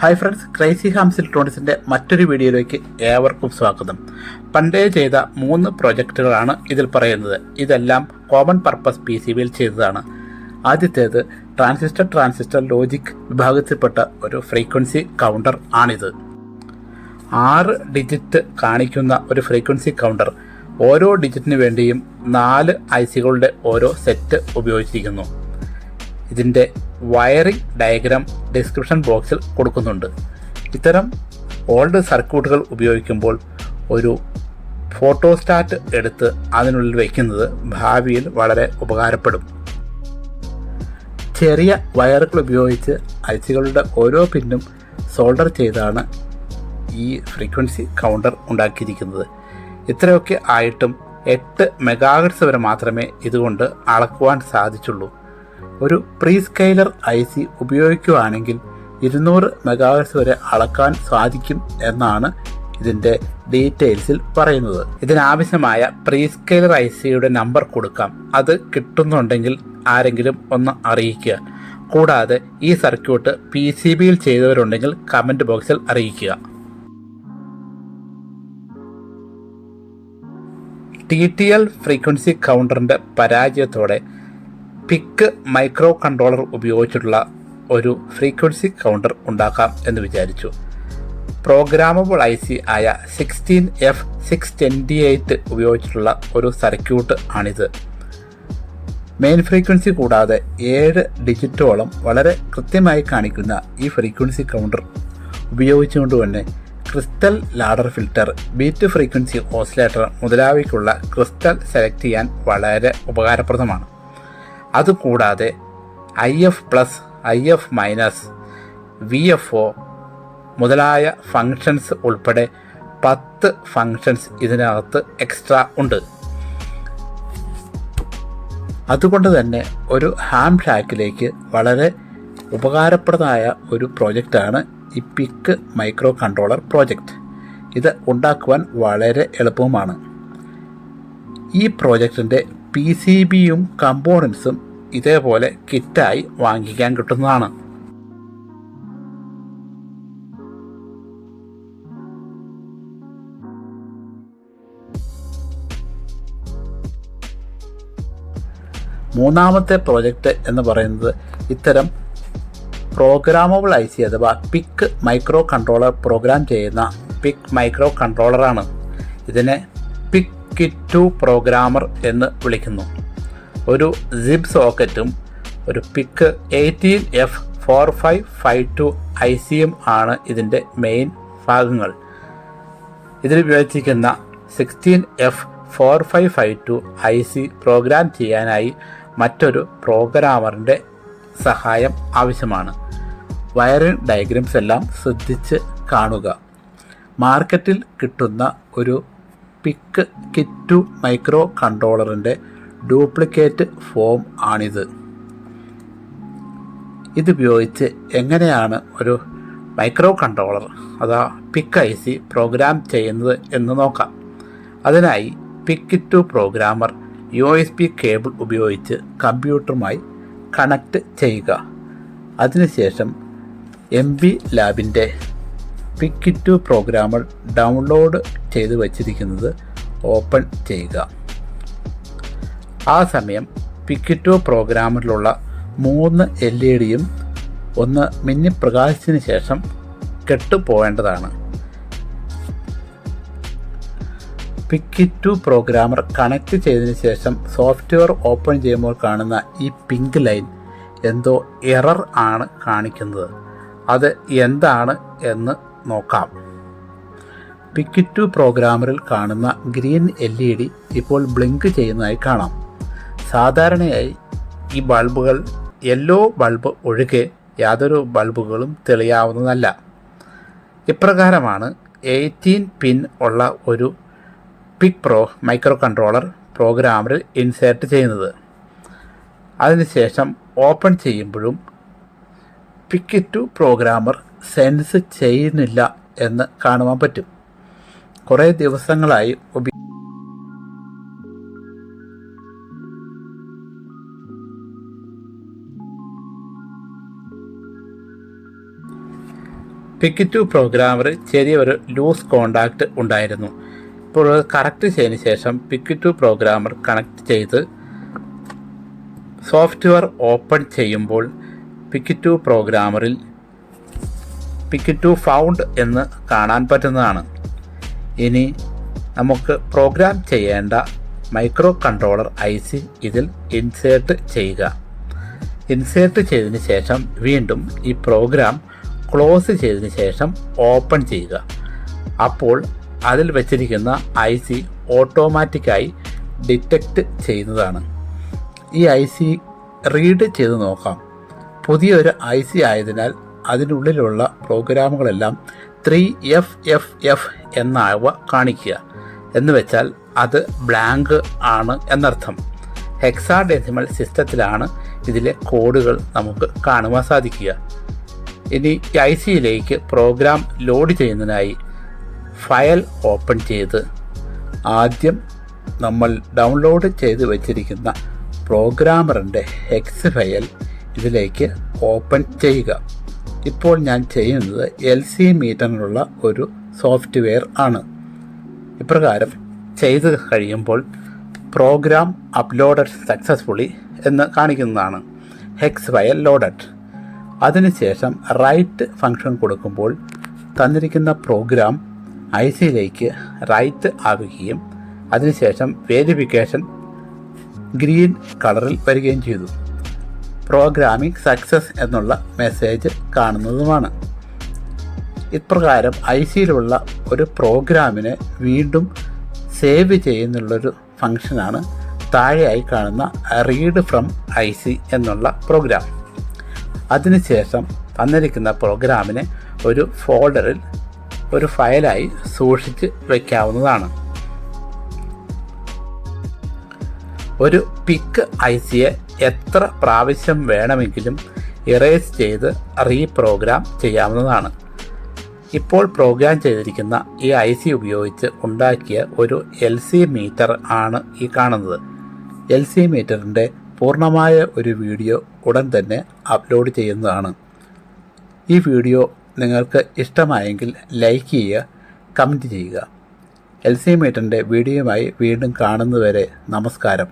Hi friends, crazy ഹാംസ് ഇലക്ട്രോണിക്സിൻ്റെ മറ്റൊരു വീഡിയോയിലേക്ക് ഏവർക്കും സ്വാഗതം. പണ്ടേ ചെയ്ത 3 പ്രോജക്റ്റുകളാണ് ഇതിൽ പറയുന്നത്. ഇതെല്ലാം കോമൺ പർപ്പസ് PCBയിൽ ചെയ്തതാണ്. ആദ്യത്തേത് ട്രാൻസിസ്റ്റർ ലോജിക് വിഭാഗത്തിൽപ്പെട്ട ഒരു ഫ്രീക്വൻസി കൗണ്ടർ ആണിത്. 6 ഡിജിറ്റ് കാണിക്കുന്ന ഒരു ഫ്രീക്വൻസി കൗണ്ടർ. ഓരോ ഡിജിറ്റിന് വേണ്ടിയും 4 ICകളുടെ ഓരോ സെറ്റ് ഉപയോഗിച്ചിരിക്കുന്നു. ഇതിൻ്റെ വയറിംഗ് ഡയഗ്രാം ഡിസ്ക്രിപ്ഷൻ ബോക്സിൽ കൊടുക്കുന്നുണ്ട്. ഇത്തരം ഓൾഡ് സർക്യൂട്ടുകൾ ഉപയോഗിക്കുമ്പോൾ ഒരു ഫോട്ടോസ്റ്റാറ്റ് എടുത്ത് അതിനുള്ളിൽ വയ്ക്കുന്നത് ഭാവിയിൽ വളരെ ഉപകാരപ്പെടും. ചെറിയ വയറുകൾ ഉപയോഗിച്ച് ICകളുടെ ഓരോ പിന്നും സോൾഡർ ചെയ്താണ് ഈ ഫ്രീക്വൻസി കൗണ്ടർ ഉണ്ടാക്കിയിരിക്കുന്നത്. ഇത്രയൊക്കെ ആയിട്ടും 8 മെഗാഹെർട്സ് വരെ മാത്രമേ ഇതുകൊണ്ട് അളക്കുവാൻ സാധിച്ചുള്ളൂ. ഒരു പ്രീ സ്കെയിലർ IC ഉപയോഗിക്കുകയാണെങ്കിൽ 200 മെഗാഹെർട്സ് വരെ അളക്കാൻ സാധിക്കും എന്നാണ് ഇതിൻ്റെ ഡീറ്റെയിൽസിൽ പറയുന്നത്. ഇതിനാവശ്യമായ പ്രീ സ്കെയിലർ ICയുടെ നമ്പർ കൊടുക്കാം. അത് കിട്ടുന്നുണ്ടെങ്കിൽ ആരെങ്കിലും ഒന്ന് അറിയിക്കുക. കൂടാതെ ഈ സർക്യൂട്ട് PCBയിൽ ചെയ്തവരുണ്ടെങ്കിൽ കമൻറ്റ് ബോക്സിൽ അറിയിക്കുക. TTL ഫ്രീക്വൻസി കൗണ്ടറിൻ്റെ പരാജയത്തോടെ പിക്ക് മൈക്രോ കൺട്രോളർ ഉപയോഗിച്ചിട്ടുള്ള ഒരു ഫ്രീക്വൻസി കൗണ്ടർ ഉണ്ടാക്കാം എന്ന് വിചാരിച്ചു. പ്രോഗ്രാമബിൾ IC ആയ 16F628 ഉപയോഗിച്ചിട്ടുള്ള ഒരു സർക്യൂട്ട് ആണിത്. മെയിൻ ഫ്രീക്വൻസി കൂടാതെ 7 ഡിജിറ്റോളം വളരെ കൃത്യമായി കാണിക്കുന്ന ഈ ഫ്രീക്വൻസി കൗണ്ടർ ഉപയോഗിച്ചുകൊണ്ട് തന്നെ crystal ladder filter, beat frequency oscillator മുതലായവയ്ക്കുള്ള ക്രിസ്റ്റൽ സെലക്ട് ചെയ്യാൻ വളരെ ഉപകാരപ്രദമാണ്. അതുകൂടാതെ IF+, IF-, VFO മുതലായ ഫങ്ഷൻസ് ഉൾപ്പെടെ 10 ഫങ്ഷൻസ് ഇതിനകത്ത് എക്സ്ട്രാ ഉണ്ട്. അതുകൊണ്ട് തന്നെ ഒരു ഹാം ഷാക്കിലേക്ക് വളരെ ഉപകാരപ്രദമായ ഒരു പ്രോജക്റ്റാണ് ഈ പിക്ക് മൈക്രോ കൺട്രോളർ പ്രോജക്റ്റ്. ഇത് ഉണ്ടാക്കുവാൻ വളരെ എളുപ്പവുമാണ്. ഈ പ്രോജക്റ്റിൻ്റെ PCBയും കമ്പോണൻസും ഇതേപോലെ കിറ്റായി വാങ്ങിക്കാൻ കിട്ടുന്നതാണ്. മൂന്നാമത്തെ പ്രോജക്റ്റ് എന്ന് പറയുന്നത് ഇത്തരം പ്രോഗ്രാമബിൾ IC അഥവാ പിക്ക് മൈക്രോ കൺട്രോളർ പ്രോഗ്രാം ചെയ്യുന്ന പിക്ക് മൈക്രോ കൺട്രോളറാണ്. ഇതിനെ PIC-2 പ്രോഗ്രാമർ എന്ന് വിളിക്കുന്നു. ഒരു സിബ് സോക്കറ്റും ഒരു PIC 18F4552 ICയും ആണ് ഇതിൻ്റെ മെയിൻ ഭാഗങ്ങൾ. ഇതിൽ ഉപയോഗിച്ചിരിക്കുന്ന 16F4552 IC പ്രോഗ്രാം ചെയ്യാനായി മറ്റൊരു പ്രോഗ്രാമറിൻ്റെ സഹായം ആവശ്യമാണ്. വയറിംഗ് ഡയഗ്രാംസ് എല്ലാം ശ്രദ്ധിച്ച് കാണുക. മാർക്കറ്റിൽ കിട്ടുന്ന ഒരു PIC-2 മൈക്രോ കൺട്രോളറിൻ്റെ ഡ്യൂപ്ലിക്കേറ്റ് ഫോം ആണിത്. ഇതുപയോഗിച്ച് എങ്ങനെയാണ് ഒരു മൈക്രോ കൺട്രോളർ അഥവാ PIC IC പ്രോഗ്രാം ചെയ്യുന്നത് എന്ന് നോക്കാം. അതിനായി PIC-2 പ്രോഗ്രാമർ USB കേബിൾ ഉപയോഗിച്ച് കമ്പ്യൂട്ടറുമായി കണക്റ്റ് ചെയ്യുക. അതിനുശേഷം MB ലാബിൻ്റെ PIC-2 പ്രോഗ്രാമർ ഡൗൺലോഡ് ചെയ്ത് വച്ചിരിക്കുന്നത് ഓപ്പൺ ചെയ്യുക. ആ സമയം PIC-2 പ്രോഗ്രാമറിലുള്ള 3 LEDയും ഒന്ന് മിന്നി പ്രകാശിച്ചതിന് ശേഷം കെട്ടുപോവേണ്ടതാണ്. PIC-2 പ്രോഗ്രാമർ കണക്ട് ചെയ്തതിന് ശേഷം സോഫ്റ്റ്വെയർ ഓപ്പൺ ചെയ്യുമ്പോൾ കാണുന്ന ഈ പിങ്ക് ലൈൻ എന്തോ എറർ ആണ് കാണിക്കുന്നത്. അത് എന്താണ് എന്ന് നോക്കാം. PIC-2 പ്രോഗ്രാമറിൽ കാണുന്ന ഗ്രീൻ LED ഇപ്പോൾ ബ്ലിങ്ക് ചെയ്യുന്നതായി കാണാം. സാധാരണയായി ഈ ബൾബുകൾ യെല്ലോ ബൾബ് ഒഴികെ യാതൊരു ബൾബുകളും തെളിയാവുന്നതല്ല. ഇപ്രകാരമാണ് 18 പിൻ ഉള്ള ഒരു PIC മൈക്രോ കൺട്രോളർ പ്രോഗ്രാമറിൽ ഇൻസേർട്ട് ചെയ്യുന്നത്. അതിനുശേഷം ഓപ്പൺ ചെയ്യുമ്പോഴും PIC-2 പ്രോഗ്രാമർ സെൻസ് ചെയ്യുന്നില്ല എന്ന് കാണുവാൻ പറ്റും. കുറേ ദിവസങ്ങളായി PIC2 പ്രോഗ്രാമർ ചെറിയൊരു ലൂസ് കോണ്ടാക്റ്റ് ഉണ്ടായിരുന്നു. ഇപ്പോൾ കറക്റ്റ് ചെയ്തതിന് ശേഷം PIC2 പ്രോഗ്രാമർ കണക്ട് ചെയ്ത് സോഫ്റ്റ്വെയർ ഓപ്പൺ ചെയ്യുമ്പോൾ PIC2 പ്രോഗ്രാമറിൽ PIC2 ഫൗണ്ട് എന്ന് കാണാൻ പറ്റുന്നതാണ്. ഇനി നമുക്ക് പ്രോഗ്രാം ചെയ്യേണ്ട മൈക്രോ കൺട്രോളർ IC ഇതിൽ ഇൻസേർട്ട് ചെയ്യുക. ഇൻസേർട്ട് ചെയ്തതിന് ശേഷം വീണ്ടും ഈ പ്രോഗ്രാം ക്ലോസ് ചെയ്തതിന് ശേഷം ഓപ്പൺ ചെയ്യുക. അപ്പോൾ അതിൽ വെച്ചിരിക്കുന്ന IC ഓട്ടോമാറ്റിക്കായി ഡിറ്റക്റ്റ് ചെയ്യുന്നതാണ്. ഈ IC റീഡ് ചെയ്ത് നോക്കാം. പുതിയൊരു IC ആയതിനാൽ അതിനുള്ളിലുള്ള പ്രോഗ്രാമുകളെല്ലാം 3FFF എന്നാവ കാണിക്കുക. എന്ന് വെച്ചാൽ അത് ബ്ലാങ്ക് ആണ് എന്നർത്ഥം. ഹെക്സാഡെസിമൽ സിസ്റ്റത്തിലാണ് ഇതിലെ കോഡുകൾ നമുക്ക് കാണുവാൻ സാധിക്കുക. ഇനി ICയിലേക്ക് പ്രോഗ്രാം ലോഡ് ചെയ്യുന്നതിനായി ഫയൽ ഓപ്പൺ ചെയ്ത് ആദ്യം നമ്മൾ ഡൗൺലോഡ് ചെയ്ത് വച്ചിരിക്കുന്ന പ്രോഗ്രാമറിൻ്റെ ഹെക്സ് ഫയൽ ഇതിലേക്ക് ഓപ്പൺ ചെയ്യുക. ഇപ്പോൾ ഞാൻ ചെയ്യുന്നത് LC മീറ്ററിനുള്ള ഒരു സോഫ്റ്റ്വെയർ ആണ്. ഇപ്രകാരം ചെയ്ത് കഴിയുമ്പോൾ പ്രോഗ്രാം അപ്ലോഡഡ് സക്സസ്ഫുള്ളി എന്ന് കാണിക്കുന്നതാണ്. HECS file loaded. അതിനുശേഷം റൈറ്റ് ഫംഗ്ഷൻ കൊടുക്കുമ്പോൾ തന്നിരിക്കുന്ന പ്രോഗ്രാം ICയിലേക്ക് റൈറ്റ് ആവുകയും അതിനുശേഷം വേരിഫിക്കേഷൻ ഗ്രീൻ കളറിൽ വരികയും ചെയ്തു. പ്രോഗ്രാമിംഗ് സക്സസ് എന്നുള്ള മെസ്സേജ് കാണുന്നതുമാണ്. ഇപ്രകാരം ICയിലുള്ള ഒരു പ്രോഗ്രാമിനെ വീണ്ടും സേവ് ചെയ്യുന്നുള്ളൊരു ഫംഗ്ഷനാണ് താഴെയായി കാണുന്ന റീഡ് ഫ്രം IC എന്നുള്ള പ്രോഗ്രാം. അതിനുശേഷം തന്നിരിക്കുന്ന പ്രോഗ്രാമിനെ ഒരു ഫോൾഡറിൽ ഒരു ഫയലായി സൂക്ഷിച്ച് വയ്ക്കാവുന്നതാണ്. ഒരു PIC ICയെ എത്ര പ്രാവശ്യം വേണമെങ്കിലും ഇറേസ് ചെയ്ത് റീപ്രോഗ്രാം ചെയ്യാവുന്നതാണ്. ഇപ്പോൾ പ്രോഗ്രാം ചെയ്തിരിക്കുന്ന ഈ IC ഉപയോഗിച്ച് ഉണ്ടാക്കിയ ഒരു LC മീറ്റർ ആണ് ഈ കാണുന്നത്. LC മീറ്ററിൻ്റെ പൂർണ്ണമായ ഒരു വീഡിയോ ഉടൻ തന്നെ അപ്ലോഡ് ചെയ്യുന്നതാണ്. ഈ വീഡിയോ നിങ്ങൾക്ക് ഇഷ്ടമായെങ്കിൽ ലൈക്ക് ചെയ്യുക, കമൻറ്റ് ചെയ്യുക. LC മീറ്ററിൻ്റെ വീഡിയോയുമായി വീണ്ടും കാണുന്നതുവരെ നമസ്കാരം.